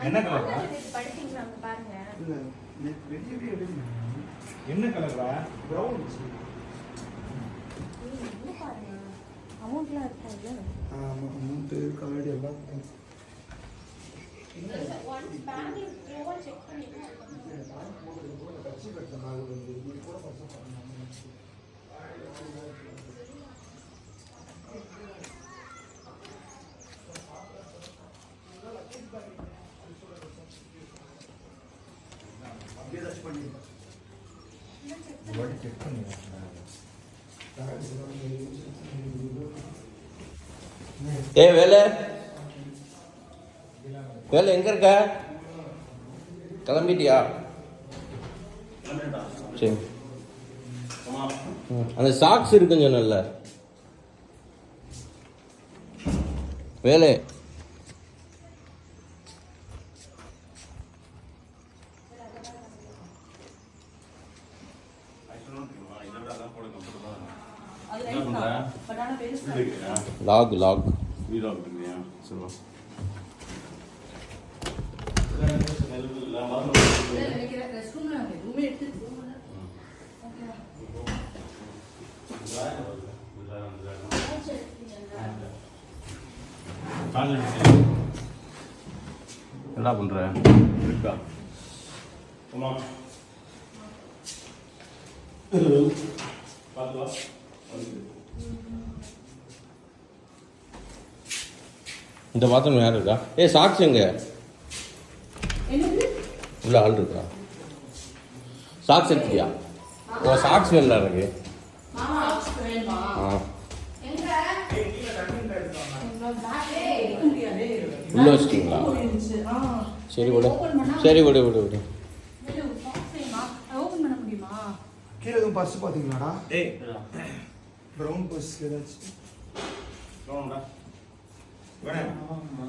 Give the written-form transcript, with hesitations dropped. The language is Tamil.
என்ன கலர் படிச்சீங்களா பாருங்க. இல்ல வெளியவே எடுங்க. என்ன கலர்ரா? பிரவுன். என்ன பாருங்க. அமௌண்ட்லாம் இருக்குல்ல? ஆமா அமௌண்ட் கார்டு எல்லாம் ஒன்ஸ் பேங்க்ல த்ரோவா செக் பண்ணிட்டு கட்சி கட்ட நாள் வந்து இது கூட பர்சஸ் பண்ணாங்க. அப்படியே டச் பண்ணி பாடி செக் பண்ணி ஏய் வேலை வேலை எங்க இருக்க? கிளம்பிட்டியா? சரி. அந்த சாக்ஸ் இருக்குன்னு சொன்னல வேலை. லாக் லாக் என்ன பண்ற? இருக்கா இந்த பாத்ரூம் யார் இருக்கா? சாக்ஸ் எங்க? உள்ள ஆள் இருக்கா? சாக்ஸ் எடுத்துக்கியா? ஓ சாக்ஸ் வேணும்ல எனக்கு. உள்ள வச்சிட்டீங்களா? சரி விடு சரி விடு விடு விடு. ஓபன் பண்ண முடியுமா? கீழே எதுவும் பர்ஸ் பாத்தீங்களாடா? பிரவுன் பர்ஸ் ஏதாச்சும் பிரவுன்டா. வேணா.